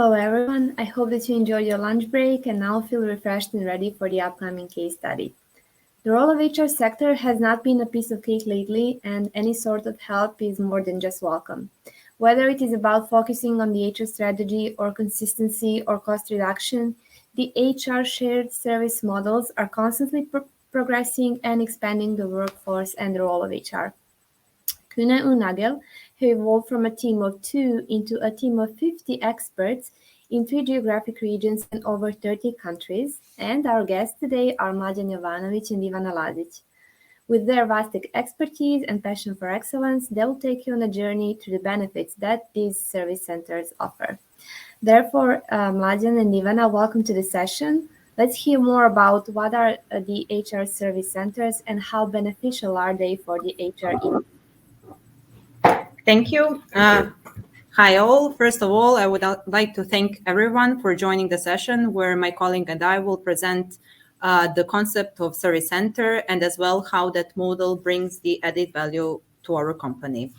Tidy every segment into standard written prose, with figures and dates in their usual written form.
Hello everyone, I hope that you enjoyed your lunch break and now feel refreshed and ready for the upcoming case study. The role of HR sector has not been a piece of cake lately, and any sort of help is more than just welcome. Whether it is about focusing on the HR strategy or consistency or cost reduction, the HR shared service models are constantly progressing and expanding the workforce and the role of HR. Kuna Unagel, who evolved from a team of 2 into a team of 50 experts in 3 geographic regions and over 30 countries, and our guests today are Mladjan Jovanovic and Ivana Lazic. With their vast expertise and passion for excellence, they will take you on a journey to the benefits that these service centers offer. Therefore, Mladjan and Ivana, welcome to the session. Let's hear more about what are the HR service centers and how beneficial are they for the HR. Thank you. Hi all. First of all, I would like to thank everyone for joining the session where my colleague and I will present the concept of service center and as well how that model brings the added value to our company.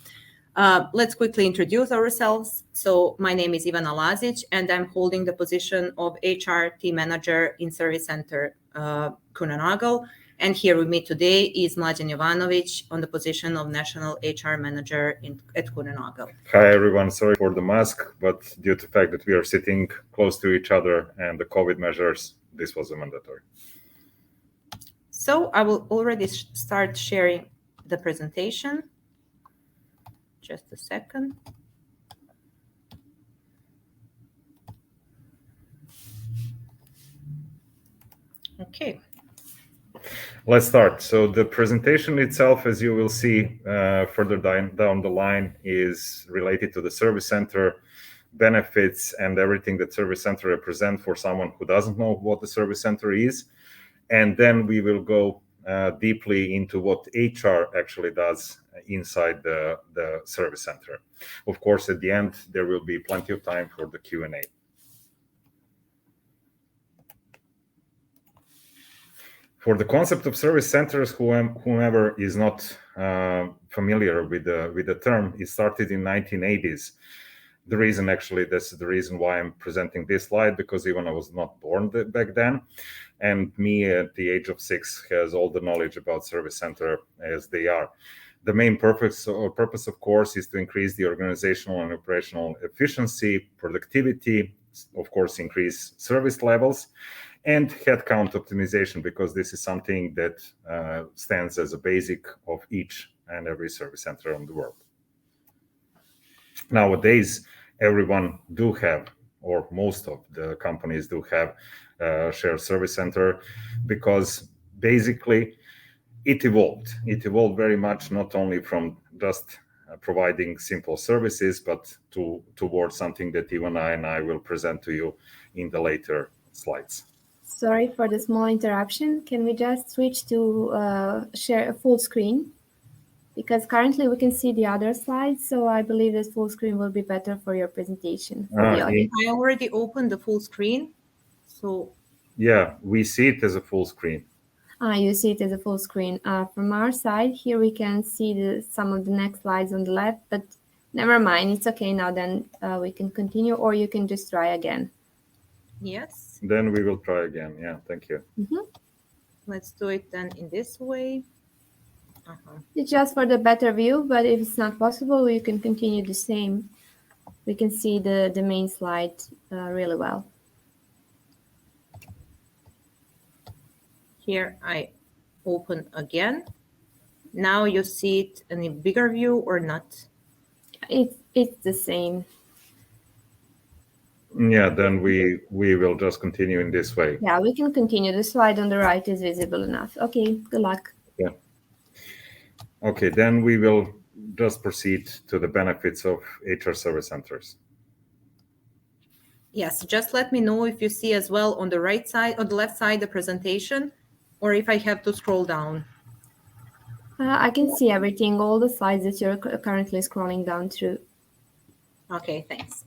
Let's quickly introduce ourselves. So my name is Ivana Lazic and I'm holding the position of HR team manager in service center Kunanagel. And here with me today is Mladjan Jovanovic on the position of National HR Manager at Kunanagel. Hi everyone, sorry for the mask, but due to the fact that we are sitting close to each other and the COVID measures, this was a mandatory. So I will already start sharing the presentation. Just a second. Okay. Let's start. So the presentation itself, as you will see further down the line, is related to the service center benefits and everything that service center represent for someone who doesn't know what the service center is. And then we will go deeply into what HR actually does inside the service center. Of course, at the end, there will be plenty of time for the Q&A. For the concept of service centers, whomever is not familiar with the term, it started in 1980s. The reason, actually, this is the reason why I'm presenting this slide, because even I was not born back then, and me at the age of 6 has all the knowledge about service center as they are. The main purpose, of course, is to increase the organizational and operational efficiency, productivity, of course, increase service levels, and headcount optimization, because this is something that stands as a basic of each and every service center in the world. Nowadays, everyone do have, or most of the companies do have, shared service center, because basically it evolved. It evolved very much, not only from just providing simple services, but towards something that Ivana and I will present to you in the later slides. Sorry for the small interruption. Can we just switch to share a full screen? Because currently we can see the other slides, so I believe this full screen will be better for your presentation. I already opened the full screen, so... Yeah, we see it as a full screen. You see it as a full screen. From our side, here we can see some of the next slides on the left, but never mind, it's okay now, then we can continue, or you can just try again. Yes. Then we will try again. Yeah, thank you. Let's do it then in this way. It's just for the better view, but if it's not possible, we can continue the same. We can see the main slide really well. Here I open again. Now you see it in a bigger view or not? It's the same. Yeah, then we will just continue in this way. Yeah, we can continue. The slide on the right is visible enough. Okay, good luck. Yeah. Okay, then we will just proceed to the benefits of HR service centers. Yes, just let me know if you see as well on the right side, on the left side, the presentation, or if I have to scroll down. I can see everything, all the slides that you're currently scrolling down through. Okay, thanks.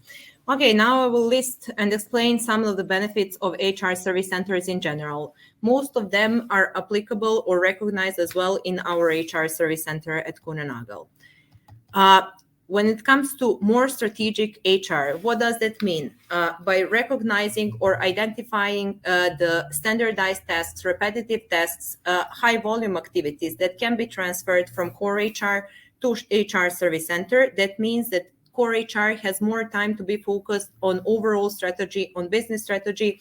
Okay, now I will list and explain some of the benefits of HR service centers in general. Most of them are applicable or recognized as well in our HR service center at Kunanagel. When it comes to more strategic HR, what does that mean? By recognizing or identifying the standardized tasks, repetitive tasks, high volume activities that can be transferred from core HR to HR service center, that means that core HR has more time to be focused on overall strategy, on business strategy,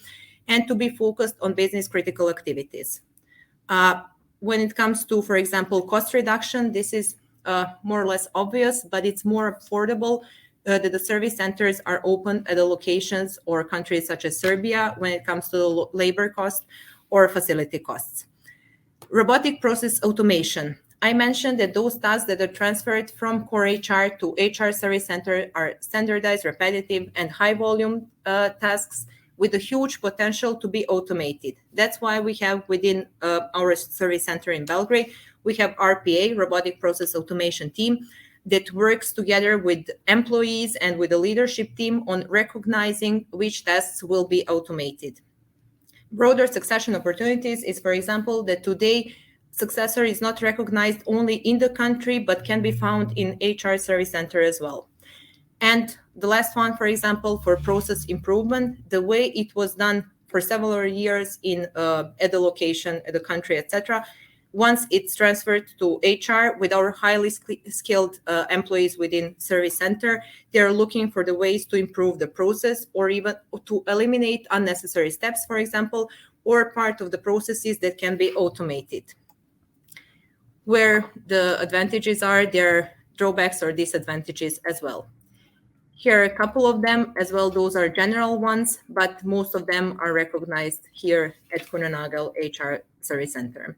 and to be focused on business critical activities. When it comes to, for example, cost reduction, this is more or less obvious, but it's more affordable that the service centers are open at the locations or countries such as Serbia when it comes to the labor cost or facility costs. Robotic process automation. I mentioned that those tasks that are transferred from core HR to HR service center are standardized, repetitive, and high volume tasks with a huge potential to be automated. That's why we have within our service center in Belgrade, we have RPA, Robotic Process Automation Team, that works together with employees and with the leadership team on recognizing which tasks will be automated. Broader succession opportunities is, for example, that today successor is not recognized only in the country, but can be found in HR service center as well. And the last one, for example, for process improvement, the way it was done for several years at the location, at the country, etc. Once it's transferred to HR with our highly skilled employees within service center, they're looking for the ways to improve the process or even to eliminate unnecessary steps, for example, or part of the processes that can be automated. Where the advantages are, there are drawbacks or disadvantages as well. Here are a couple of them as well. Those are general ones, but most of them are recognized here at Kuehne+Nagel HR Service Center.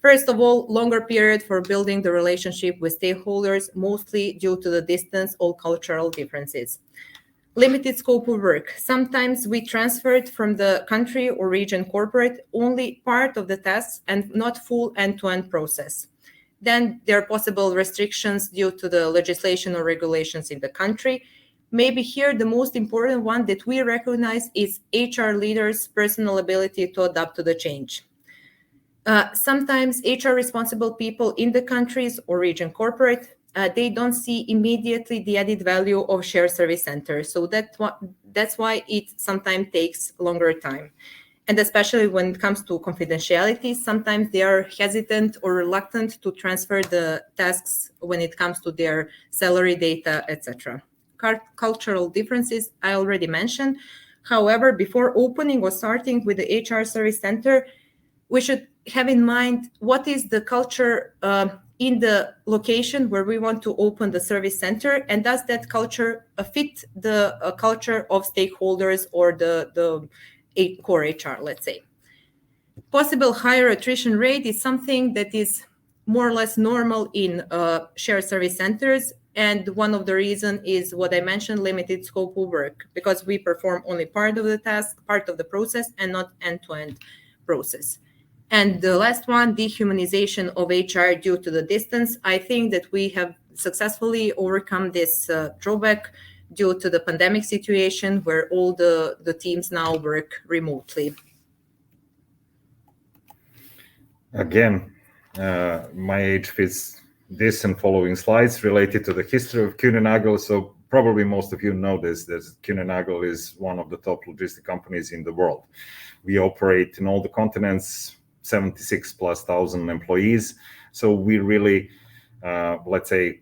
First of all, longer period for building the relationship with stakeholders, mostly due to the distance or cultural differences. Limited scope of work. Sometimes we transferred from the country or region corporate only part of the tasks and not full end-to-end process. Then there are possible restrictions due to the legislation or regulations in the country. Maybe here the most important one that we recognize is HR leaders' personal ability to adapt to the change. Sometimes HR responsible people in the countries or region corporate, they don't see immediately the added value of shared service centers. So that's why it sometimes takes longer time. And especially when it comes to confidentiality, sometimes they are hesitant or reluctant to transfer the tasks when it comes to their salary data, etc. Cultural differences, I already mentioned. However, before opening or starting with the HR service center, we should have in mind what is the culture in the location where we want to open the service center, and does that culture fit the culture of stakeholders or the core HR, let's say. Possible higher attrition rate is something that is more or less normal in shared service centers. And one of the reasons is what I mentioned, limited scope of work, because we perform only part of the task, part of the process, and not end-to-end process. And the last one, dehumanization of HR due to the distance. I think that we have successfully overcome this drawback due to the pandemic situation where all the teams now work remotely. Again, my age fits this and following slides related to the history of Kuehne+Nagel. So probably most of you know this, that Kuehne+Nagel is one of the top logistic companies in the world. We operate in all the continents, 76,000+ employees. So we really, let's say,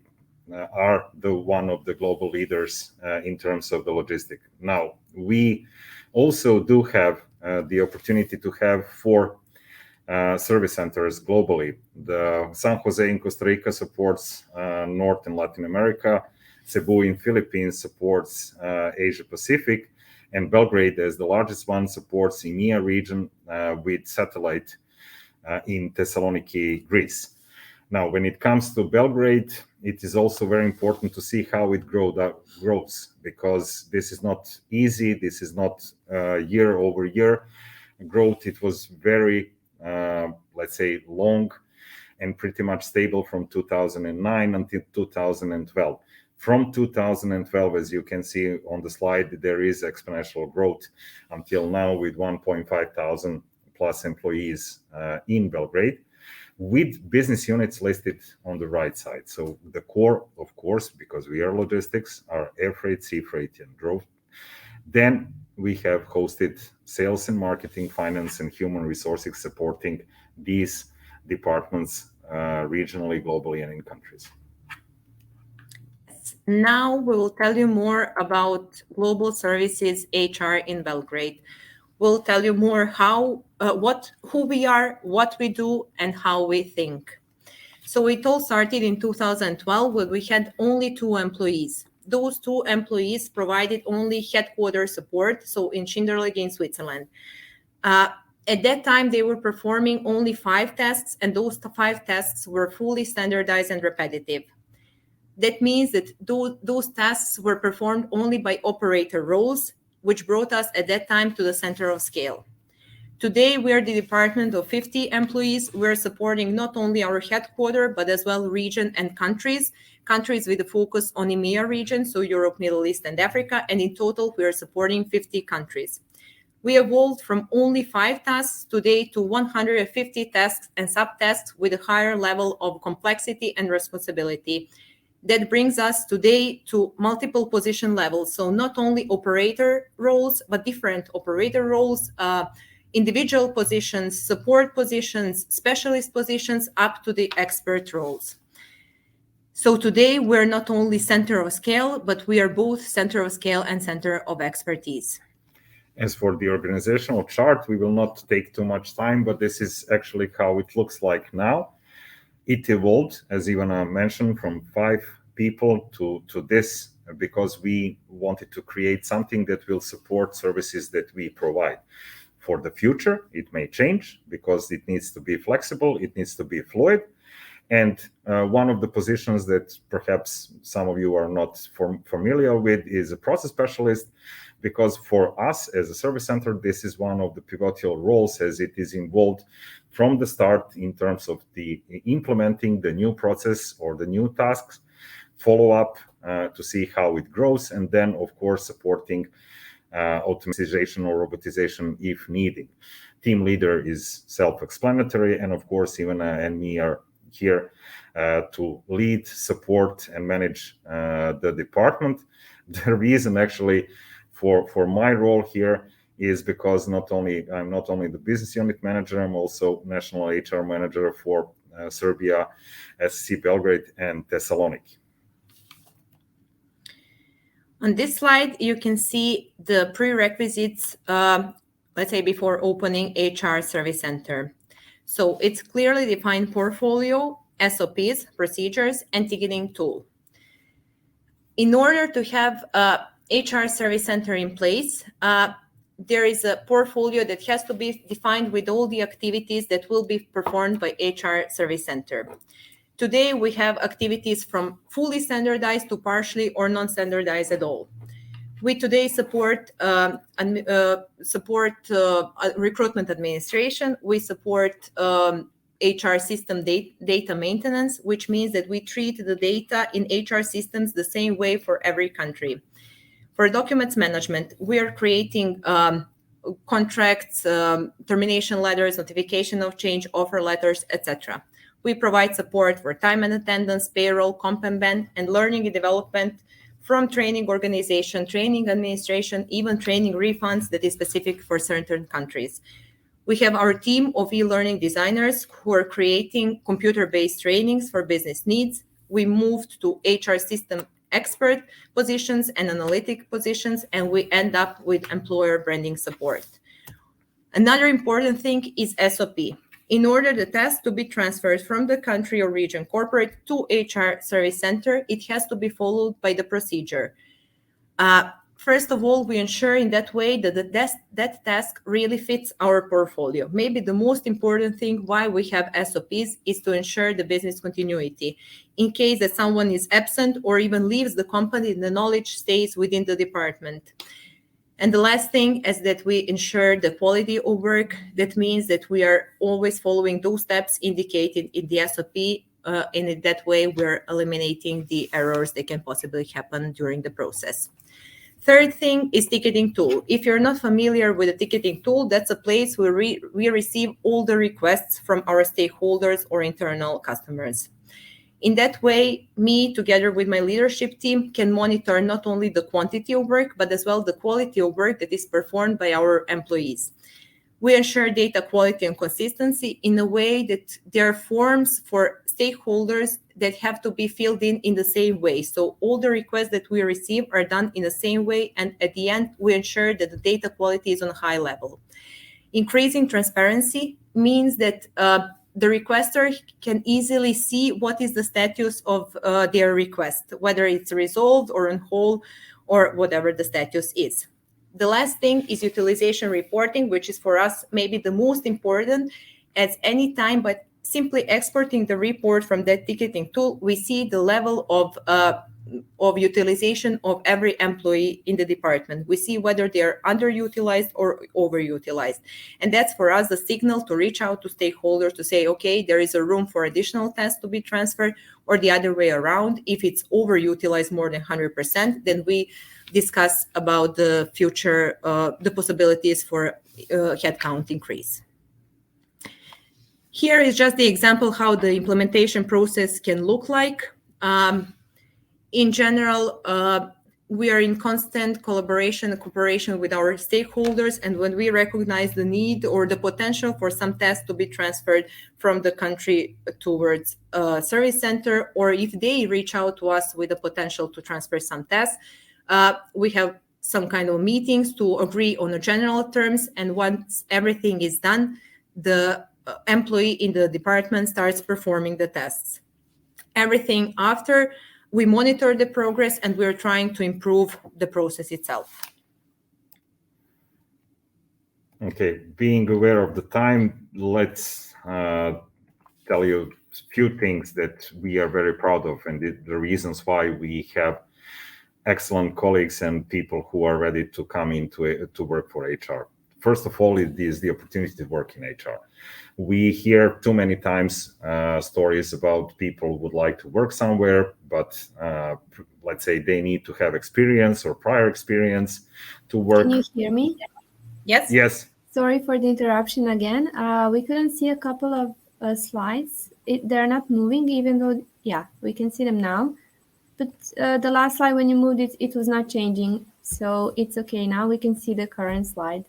are the one of the global leaders in terms of the logistic. Now, we also do have the opportunity to have 4 service centers globally. The San Jose in Costa Rica supports North and Latin America. Cebu in Philippines supports Asia Pacific, and Belgrade, as the largest one, supports EMEA region with satellite in Thessaloniki, Greece. Now, when it comes to Belgrade, it is also very important to see how it grows, because this is not easy. This is not year over year growth. It was very, let's say, long and pretty much stable from 2009 until 2012. From 2012, as you can see on the slide, there is exponential growth until now with 1,500+ employees in Belgrade. with business units listed on the right side. So the core, of course, because we are logistics, are air freight, sea freight, and road. Then we have hosted sales and marketing, finance, and human resources supporting these departments regionally, globally, and in countries. Now we will tell you more about Global Services HR in Belgrade. We'll tell you more who we are, what we do, and how we think. So it all started in 2012 when we had only 2 employees. Those 2 employees provided only headquarters support, so in Schinderlegge in Switzerland. At that time, they were performing only 5 tasks, and those 5 tasks were fully standardized and repetitive. That means that those tasks were performed only by operator roles, which brought us at that time to the center of scale. Today, we are the department of 50 employees. We're supporting not only our headquarters, but as well region and countries with a focus on EMEA region, so Europe, Middle East, and Africa. And in total, we are supporting 50 countries. We evolved from only 5 tasks today to 150 tasks and subtasks with a higher level of complexity and responsibility. That brings us today to multiple position levels. So not only operator roles, but different operator roles, individual positions, support positions, specialist positions, up to the expert roles. So today we're not only center of scale, but we are both center of scale and center of expertise. As for the organizational chart, we will not take too much time, but this is actually how it looks like now. It evolved, as Ivana mentioned, from 5 people to this, because we wanted to create something that will support services that we provide. For the future, it may change because it needs to be flexible, it needs to be fluid. And one of the positions that perhaps some of you are not familiar with is a process specialist, because for us as a service center, this is one of the pivotal roles, as it is involved from the start in terms of the implementing the new process or the new tasks, follow up to see how it grows, and then of course supporting automation or robotization if needed. Team leader is self-explanatory, and of course Ivana and me are here to lead, support, and manage the department. The reason actually for my role here is because I'm not only the business unit manager, I'm also national HR manager for Serbia, SC Belgrade, and Thessaloniki. On this slide, you can see the prerequisites, let's say before opening HR service center. So it's clearly defined portfolio, SOPs, procedures, and ticketing tool. In order to have a HR service center in place, there is a portfolio that has to be defined with all the activities that will be performed by HR service center. Today, we have activities from fully standardized to partially or non-standardized at all. We today support recruitment administration. We support HR system data maintenance, which means that we treat the data in HR systems the same way for every country. For documents management, we are creating contracts, termination letters, notification of change, offer letters, etc. We provide support for time and attendance, payroll, comp and ben, and learning and development, from training organization, training administration, even training refunds that is specific for certain countries. We have our team of e-learning designers who are creating computer-based trainings for business needs. We moved to HR system expert positions and analytic positions, and we end up with employer branding support. Another important thing is SOP. In order the task to be transferred from the country or region corporate to HR service center, it has to be followed by the procedure. First of all, we ensure in that way that that task really fits our portfolio. Maybe the most important thing why we have SOPs is to ensure the business continuity. In case that someone is absent or even leaves the company, the knowledge stays within the department. And the last thing is that we ensure the quality of work. That means that we are always following those steps indicated in the SOP. And in that way, we're eliminating the errors that can possibly happen during the process. Third thing is ticketing tool. If you're not familiar with the ticketing tool, that's a place where we receive all the requests from our stakeholders or internal customers. In that way, me, together with my leadership team, can monitor not only the quantity of work, but as well the quality of work that is performed by our employees. We ensure data quality and consistency in a way that there are forms for stakeholders that have to be filled in the same way. So all the requests that we receive are done in the same way. And at the end, we ensure that the data quality is on a high level. Increasing transparency means that the requester can easily see what is the status of their request, whether it's resolved or on hold or whatever the status is. The last thing is utilization reporting, which is for us maybe the most important, as any time, but simply exporting the report from that ticketing tool, we see the level of utilization of every employee in the department. We see whether they're underutilized or overutilized. And that's for us the signal to reach out to stakeholders to say, okay, there is a room for additional tests to be transferred, or the other way around. If it's overutilized more than 100%, then we discuss about the future, the possibilities for headcount increase. Here is just the example how the implementation process can look like. In general, we are in constant collaboration and cooperation with our stakeholders, and when we recognize the need or the potential for some tests to be transferred from the country towards a service center, or if they reach out to us with the potential to transfer some tests, we have some kind of meetings to agree on the general terms, and once everything is done, the employee in the department starts performing the tests. Everything after, we monitor the progress, and we're trying to improve the process itself. Okay, being aware of the time, let's tell you a few things that we are very proud of, and the reasons why we have excellent colleagues and people who are ready to come into to work for HR. First of all, it is the opportunity to work in HR. We hear too many times stories about people who would like to work somewhere, but let's say they need to have experience or prior experience to work. Can you hear me? Yes? Yes. Sorry for the interruption again. We couldn't see a couple of slides. They're not moving, even though, yeah, we can see them now. But the last slide, when you moved it, it was not changing. So it's okay now. We can see the current slide.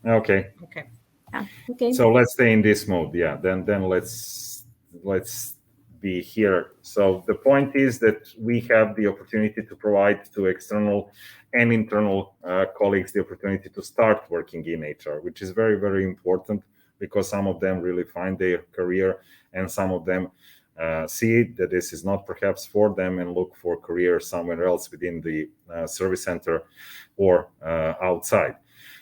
Okay. Okay. Yeah. Okay. So let's stay in this mode. Yeah. Then let's be here. So the point is that we have the opportunity to provide to external and internal colleagues the opportunity to start working in HR, which is very, very important, because some of them really find their career, and some of them see that this is not perhaps for them and look for career somewhere else within the service center or outside.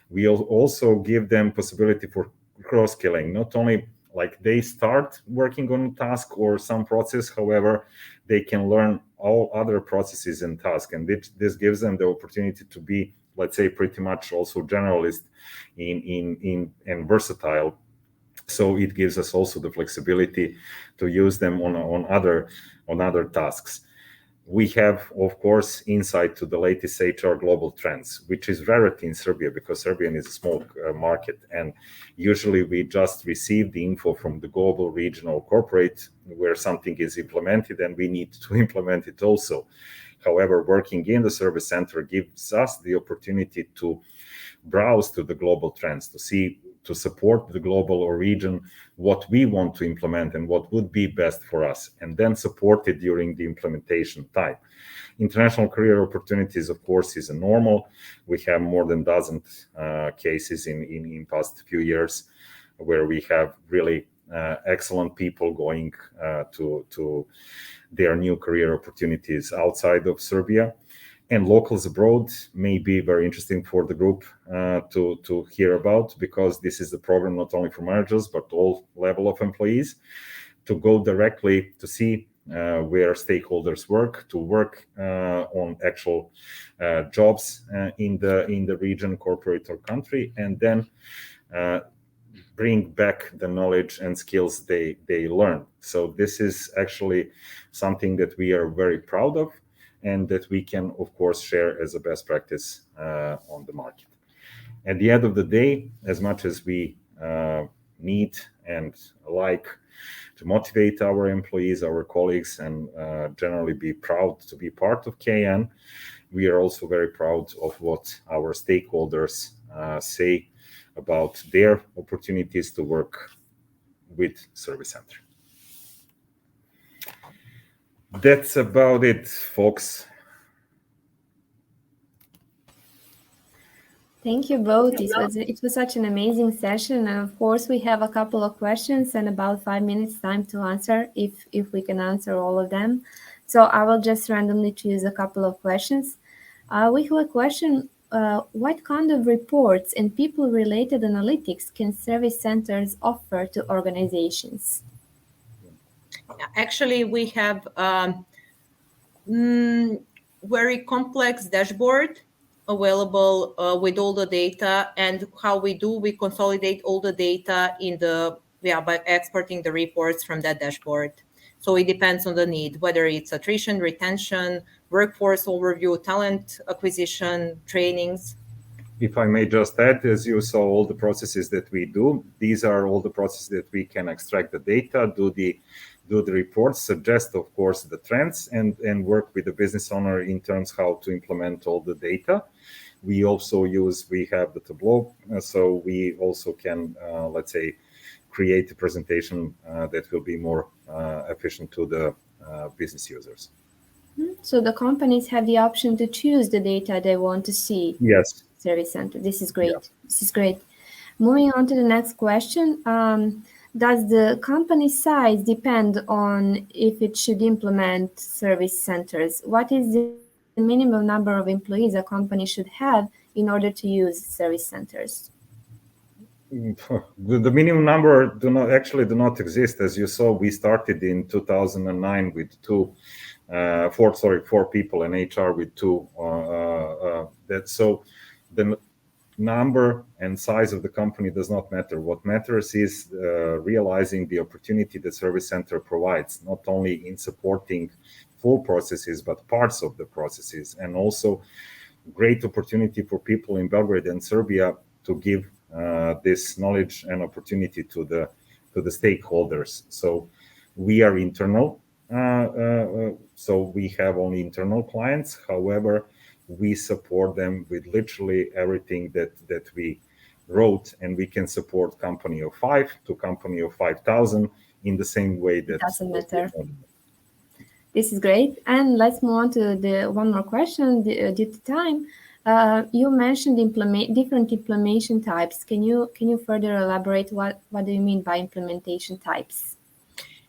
We also give them possibility for cross-skilling, not only like they start working on a task or some process, however, they can learn all other processes and tasks, and this gives them the opportunity to be, let's say, pretty much also generalist in and versatile. So it gives us also the flexibility to use them on other tasks. We have, of course, insight to the latest HR global trends, which is rarity in Serbia, because Serbia is a small market, and usually we just receive the info from the global, regional, corporate where something is implemented, and we need to implement it also. However, working in the service center gives us the opportunity to browse to the global trends, to support the global or region, what we want to implement and what would be best for us, and then support it during the implementation time. International career opportunities, of course, is a normal. We have more than a dozen cases in past few years where we have really excellent people going to their new career opportunities outside of Serbia. And locals abroad may be very interesting for the group to hear about, because this is the program not only for managers, but all level of employees, to go directly to see where stakeholders work, to work on actual jobs in the region, corporate, or country, and then bring back the knowledge and skills they learn. So this is actually something that we are very proud of. and that we can, of course, share as a best practice on the market. At the end of the day, as much as we need and like to motivate our employees, our colleagues, and generally be proud to be part of KN, we are also very proud of what our stakeholders say about their opportunities to work with Service Center. That's about it, folks. Thank you both. It was such an amazing session. And of course, we have a couple of questions and about 5 minutes time to answer if we can answer all of them. So I will just randomly choose a couple of questions. We have a question. What kind of reports and people-related analytics can service centers offer to organizations? Actually, we have very complex dashboard available with all the data, and how we consolidate all the data by exporting the reports from that dashboard. So it depends on the need, whether it's attrition, retention, workforce overview, talent acquisition, trainings. If I may just add, as you saw all the processes that we do, these are all the processes that we can extract the data, do the reports, suggest, of course, the trends, and work with the business owner in terms how to implement all the data. We also we have the Tableau, so we also can, let's say, create a presentation that will be more efficient to the business users. So the companies have the option to choose the data they want to see. Yes. Service Center. This is great. Yeah. This is great. Moving on to the next question. Does the company size depend on if it should implement service centers? What is the minimum number of employees a company should have in order to use service centers? The minimum number do not exist. As you saw, we started in 2009 with four people, and HR with two. So the number and size of the company does not matter. What matters is realizing the opportunity the service center provides, not only in supporting full processes, but parts of the processes, and also great opportunity for people in Belgrade and Serbia to give this knowledge and opportunity to the stakeholders. So we are internal, so we have only internal clients. However, we support them with literally everything that we wrote, and we can support company of 5 to company of 5,000 in the same way. That doesn't matter. This is great. And let's move on to the one more question due to time. You mentioned different implementation types. Can you further elaborate what do you mean by implementation types?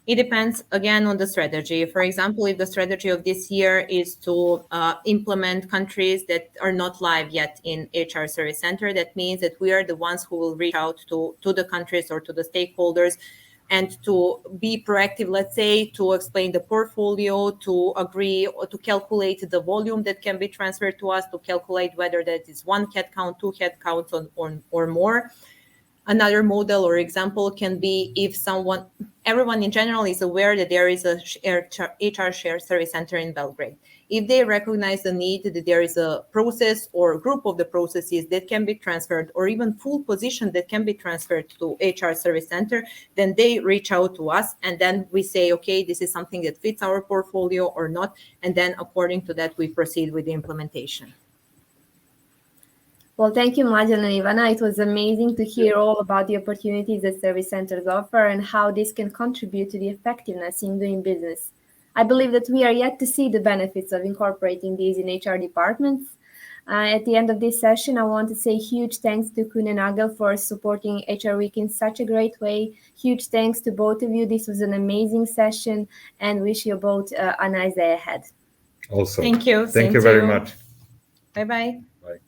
It depends, again, on the strategy. For example, if the strategy of this year is to implement countries that are not live yet in HR Service Center, that means that we are the ones who will reach out to the countries or to the stakeholders and to be proactive, let's say, to explain the portfolio, to agree or to calculate the volume that can be transferred to us, to calculate whether that is 1 headcount, 2 headcounts or more. Another model or example can be if everyone in general is aware that there is a HR shared service center in Belgrade. If they recognize the need that there is a process or group of the processes that can be transferred, or even full position that can be transferred to HR service center, then they reach out to us, and then we say, okay, this is something that fits our portfolio or not. And then according to that, we proceed with the implementation. Well, thank you, Mladjan and Ivana. It was amazing to hear all about the opportunities that service centers offer and how this can contribute to the effectiveness in doing business. I believe that we are yet to see the benefits of incorporating these in HR departments. At the end of this session, I want to say huge thanks to Kun and Agel for supporting HR Week in such a great way. Huge thanks to both of you. This was an amazing session, and wish you both a nice day ahead. Also, thank you. Thank you very much. Bye-bye. Bye.